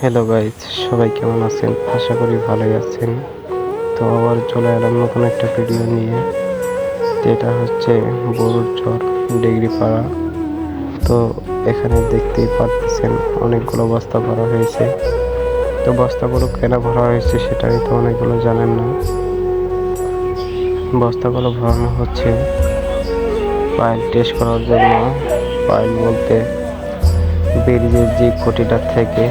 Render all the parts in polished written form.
Hello guys, সবাই কেমন আছেন? আশা করি ভালোই আছেন। তো আবার চলে এলাম নতুন একটা ভিডিও নিয়ে, যেটা হচ্ছে গরুর চর ডিগ্রি পাড়া। তো এখানে দেখতেই পারতেছেন অনেকগুলো বস্তা ভরা হয়েছে। তো বস্তাগুলো কেন ভরা হয়েছে সেটা হয়তো অনেকগুলো জানেন না। বস্তাগুলো ভরানো হচ্ছে পাইল টেস্ট করার জন্য। পাইল বলতে ব্রিজের যে খুঁটিটা থেকে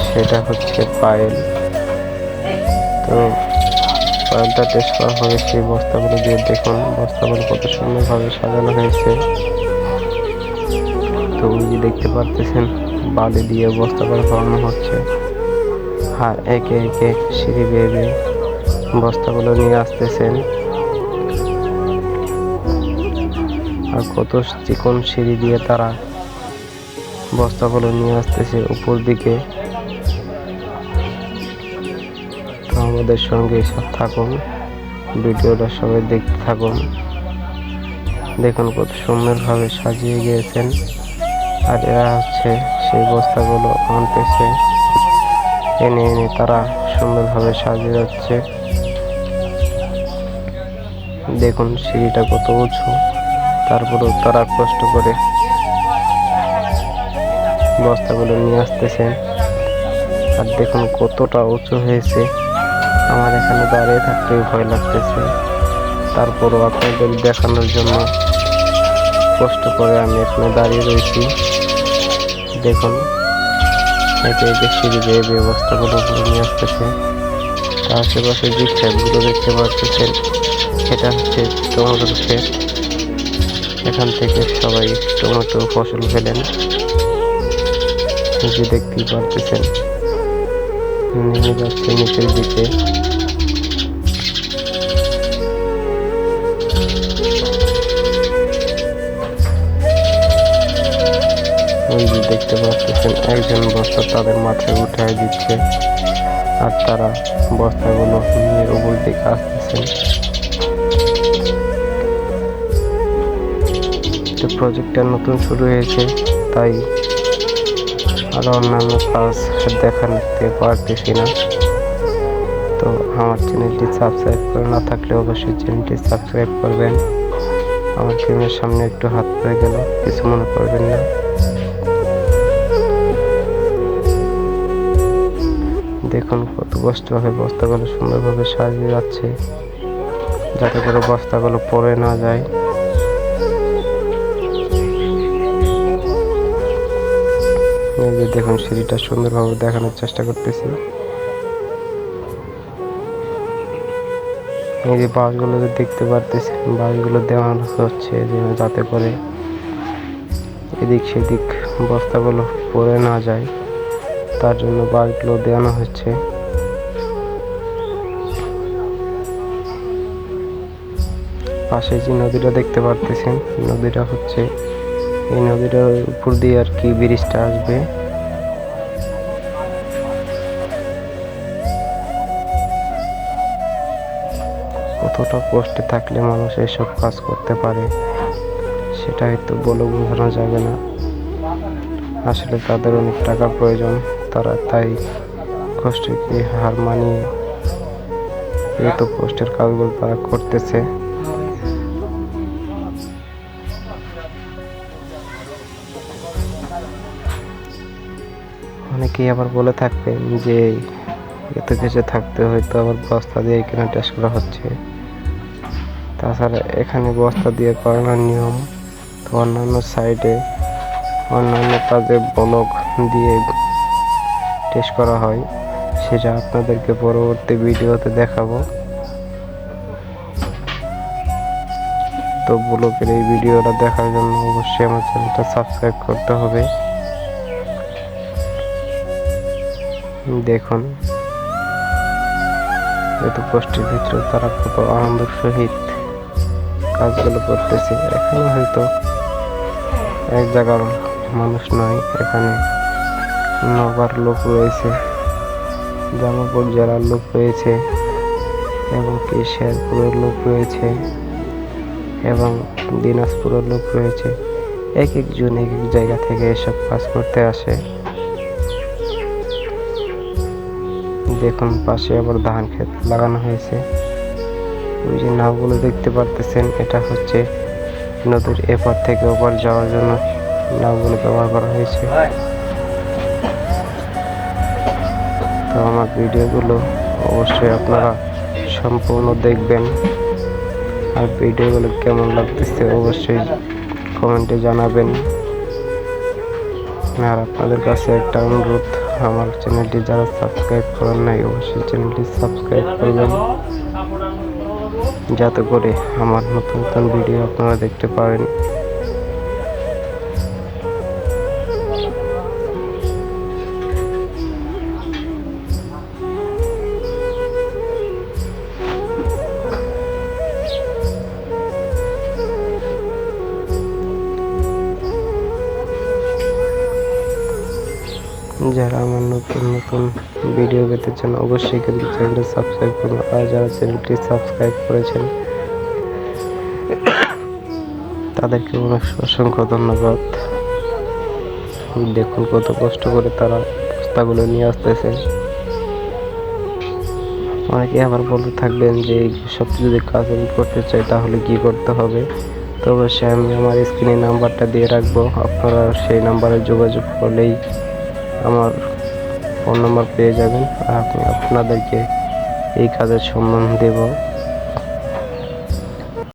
সেটা হচ্ছে পাইল। তো পাইলটা টেস্ট করা হবে সেই বস্তাগুলো দিয়ে। দেখুন বস্তাগুলো কত সুন্দরভাবে সাজানো হয়েছে। তো ওই যে দেখতে পারতেছেন বালি দিয়ে বস্তাগুলো ভরানো হচ্ছে, আর একে একে সিঁড়ি বেয়ে বেয়ে বস্তাগুলো নিয়ে আসতেছেন। আর কত চিকন সিঁড়ি দিয়ে তারা বস্তাগুলো নিয়ে আসতেছে উপর দিকে। তো আমাদের সঙ্গে সব থাকুন, ভিডিওটা সবাই দেখতে থাকুন। দেখুন কত সুন্দরভাবে সাজিয়ে গিয়েছেন। আর এরা হচ্ছে সেই বস্তাগুলো আনতেছে, এনে এনে তারা সুন্দরভাবে সাজিয়ে যাচ্ছে। দেখুন সিঁড়িটা কত উঁচু, তারপরেও তারা কষ্ট করে বস্তাগুলো নিয়ে আসতেছেন। আর দেখুন কতটা উঁচু হয়েছে, আমার এখানে দাঁড়িয়ে থাকতে ভয় লাগতেছে। তারপরও আপনাদের দেখানোর জন্য কষ্ট করে আমি এখানে দাঁড়িয়ে রয়েছি। দেখুন একে একে সিঁড়ি বেয়ে বেয়ে বস্তাগুলো উপরে নিয়ে আসতেছে। তার আশেপাশে যে ক্ষেতগুলো দেখতে পাচ্ছেন এটা হচ্ছে টমেটোর ক্ষেত। এখান থেকে সবাই টমেটো ফসল ফেলেন, যে দেখতেই পারতেছেন নেমে যাচ্ছে নিচের দিকে। ওই যে দেখতে পাচ্ছেন একজন বস্তা তাদের মাথায় উঠায় দিচ্ছে, আর তারা বস্তাগুলো নিয়ে উপর দিকে আসতেছেন। তো প্রজেক্টটা নতুন শুরু হয়েছে, তাই আরো অন্যান্য কাজ দেখাতে পারতেছি না। তো আমার চ্যানেলটি সাবস্ক্রাইব করে না থাকলে অবশ্যই চ্যানেলটি সাবস্ক্রাইব করবেন। আমার ক্যামেরার সামনে একটু হাত পড়ে গেল, কিছু মনে করবেন না। দেখুন কত কষ্টভাবে বস্তাগুলো সুন্দরভাবে সাজিয়ে যাচ্ছে, যাতে করে বস্তাগুলো পড়ে না যায়। এই যে দেখুন সিঁড়িটা সুন্দরভাবে দেখানোর চেষ্টা করতেছি। এই যে বাঁশগুলো দেখতে পারতেছি, বাঁশগুলো দেওয়ানো হচ্ছে যাতে করে এদিক সেদিক বস্তাগুলো পড়ে না যায়, তার জন্য বাঁশগুলো দেওয়ানো হচ্ছে। পাশে যে নদীটা দেখতে পারতেছেন, নদীটা হচ্ছে এই নদীটার উপর দিয়ে আর কি ব্রিজটা আসবে। কতটা কষ্টে থাকলে মানুষ এসব কাজ করতে পারে সেটা হয়তো বলে বোঝানো যাবে না। আসলে তাদের অনেক টাকার প্রয়োজন, তারা তাই কষ্টকে হার মানিয়ে এত কষ্টের কাজগুলো তারা করতেছে। অনেকেই আবার বলে থাকবেন যে এত কিছু থাকতে হয়তো আবার বস্তা দিয়ে কেন টেস্ট করা হচ্ছে। তাছাড়া এখানে বস্তা দিয়ে করানোর নিয়ম, তো অন্যান্য সাইডে অন্যান্য কাজে ব্লক দিয়ে টেস্ট করা হয়, সেটা আপনাদেরকে পরবর্তী ভিডিওতে দেখাবো। তো ব্লকের এই ভিডিওটা দেখার জন্য অবশ্যই আমার চ্যানেলটা সাবস্ক্রাইব করতে হবে। দেখুন এত কষ্টের ভিতরে তারা কত আনন্দের সহিত কাজগুলো করতেছে। এখানে হয়তো এক জায়গার মানুষ নয়, এখানে নওগাঁর লোক রয়েছে, জামালপুর জেলার লোক রয়েছে, এবং কি শেরপুরের লোক রয়েছে, এবং দিনাজপুরের লোক রয়েছে। এক একজন এক এক জায়গা থেকে এসব কাজ করতে আসে। দেখুন পাশে আবার ধান ক্ষেত লাগানো হয়েছে। ওই যে নাওগুলো দেখতে পারতেছেন, এটা হচ্ছে নদীর এপার থেকে ওপার যাওয়ার জন্য নাওগুলো ব্যবহার করা হয়েছে। তো আমার ভিডিওগুলো অবশ্যই আপনারা সম্পূর্ণ দেখবেন, আর ভিডিওগুলো কেমন লাগতেছে অবশ্যই কমেন্টে জানাবেন। আর আপনাদের কাছে একটা অনুরোধ, আমার চ্যানেলটি যারা সাবস্ক্রাইব করেন নাই অবশ্যই চ্যানেলটি সাবস্ক্রাইব করবেন, যাতে করে আমার নতুন নতুন ভিডিও আপনারা দেখতে পারেন। যারা আমার নতুন নতুন ভিডিও পেতে চান অবশ্যই কিন্তু চ্যানেলটি সাবস্ক্রাইব করুন, আর যারা চ্যানেলটি সাবস্ক্রাইব করেছেন তাদেরকে অসংখ্য ধন্যবাদ। দেখুন কত কষ্ট করে তারা বস্তাগুলো নিয়ে আসতেছে। অনেকে আবার বলতে থাকবেন যে সব যদি কাজ আমি করতে চাই তাহলে কি করতে হবে। তো অবশ্যই আমি আমার স্ক্রিনে নাম্বারটা দিয়ে রাখবো, আপনারা সেই নাম্বারে যোগাযোগ করলেই আমার ফোন নাম্বার পেয়ে যাবেন, আর আমি আপনাদেরকে এই কাজের সম্মান দেব।